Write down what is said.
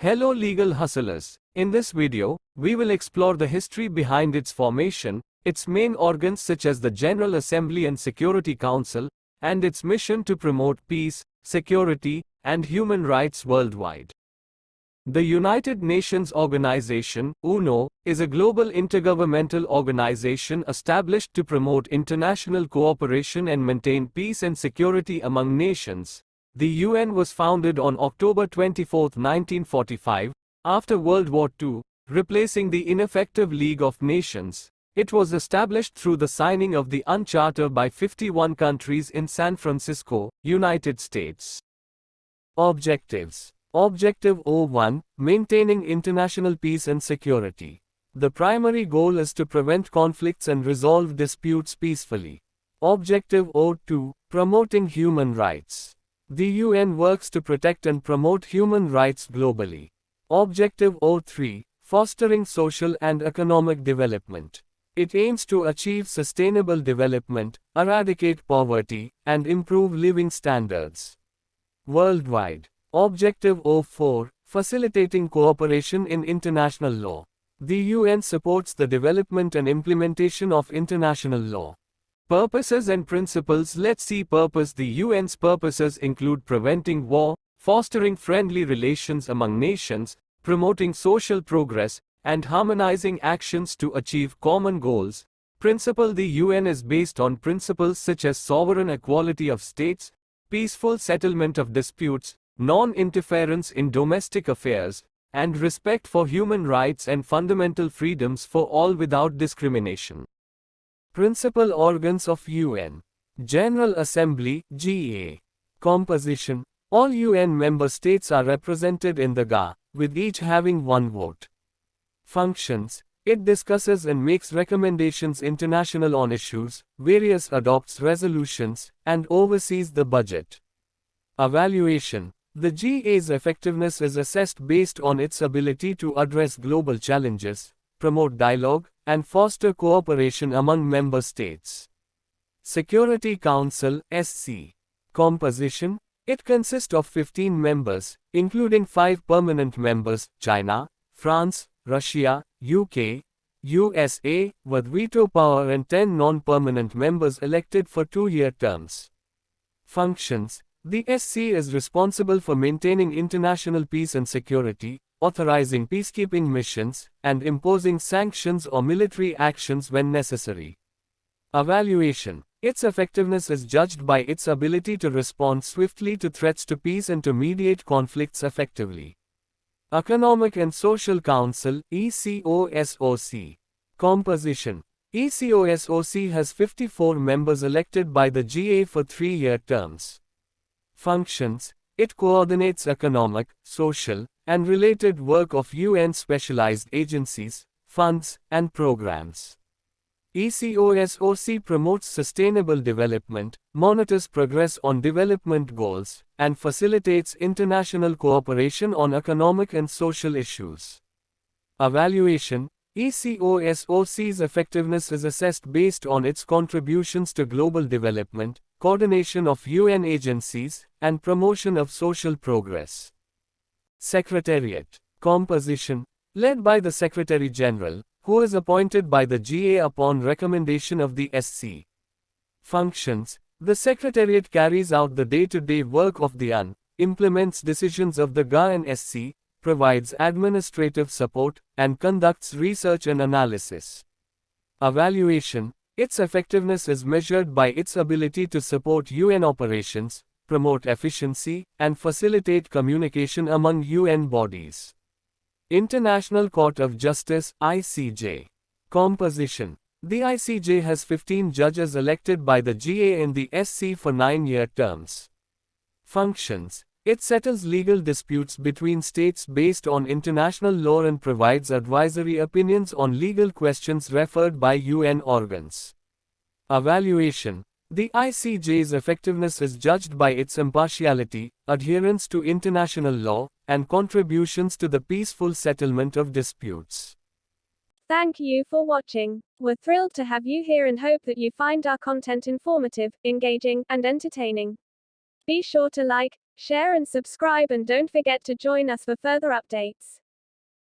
Hello legal hustlers. In this video, we will explore the history behind its formation, its main organs such as the General Assembly and Security Council, and its mission to promote peace, security, and human rights worldwide. The United Nations Organization, UNO, is a global intergovernmental organization established to promote international cooperation and maintain peace and security among nations. The UN was founded on October 24, 1945, after World War II, replacing the ineffective League of Nations. It was established through the signing of the UN Charter by 51 countries in San Francisco, United States. Objectives. Objective 01, Maintaining international peace and security. The primary goal is to prevent conflicts and resolve disputes peacefully. Objective 02, Promoting human rights. The UN works to protect and promote human rights globally. Objective 03, Fostering social and economic development. It aims to achieve sustainable development, eradicate poverty, and improve living standards worldwide. Objective 04, Facilitating cooperation in international law. The UN supports the development and implementation of international law. Purposes and principles. Let's see purpose. The UN's purposes include preventing war, fostering friendly relations among nations, promoting social progress, and harmonizing actions to achieve common goals. Principle. The UN is based on principles such as sovereign equality of states, peaceful settlement of disputes, non-interference in domestic affairs, and respect for human rights and fundamental freedoms for all without discrimination. Principal organs of UN. General Assembly, GA. Composition. All UN member states are represented in the GA, with each having one vote. Functions. It discusses and makes recommendations international on issues, adopts resolutions, and oversees the budget. Evaluation. The GA's effectiveness is assessed based on its ability to address global challenges, promote dialogue, and foster cooperation among member states. Security Council, SC. Composition. It consists of 15 members, including 5 permanent members, China, France, Russia, UK, USA, with veto power, and 10 non-permanent members elected for 2-year terms. Functions. The SC is responsible for maintaining international peace and security, authorizing peacekeeping missions, and imposing sanctions or military actions when necessary. Evaluation. Its effectiveness is judged by its ability to respond swiftly to threats to peace and to mediate conflicts effectively. Economic and Social Council, ECOSOC. Composition. ECOSOC has 54 members elected by the GA for 3-year terms. Functions. It coordinates economic, social, and related work of UN specialized agencies, funds, and programs. ECOSOC promotes sustainable development, monitors progress on development goals, and facilitates international cooperation on economic and social issues. Evaluation. ECOSOC's effectiveness is assessed based on its contributions to global development, coordination of UN agencies, and promotion of social progress. Secretariat. Composition. Led by the Secretary General, who is appointed by the GA upon recommendation of the SC. Functions. The Secretariat carries out the day-to-day work of the UN, implements decisions of the GA and SC, provides administrative support, and conducts research and analysis. Evaluation. Its effectiveness is measured by its ability to support UN operations, promote efficiency, and facilitate communication among UN bodies. International Court of Justice, ICJ. Composition. The ICJ has 15 judges elected by the GA and the SC for 9-year terms. Functions. It settles legal disputes between states based on international law and provides advisory opinions on legal questions referred by UN organs. Evaluation. The ICJ's effectiveness is judged by its impartiality, adherence to international law, and contributions to the peaceful settlement of disputes. Thank you for watching. We're thrilled to have you here and hope that you find our content informative, engaging, and entertaining. Be sure to like, share and subscribe, and don't forget to join us for further updates.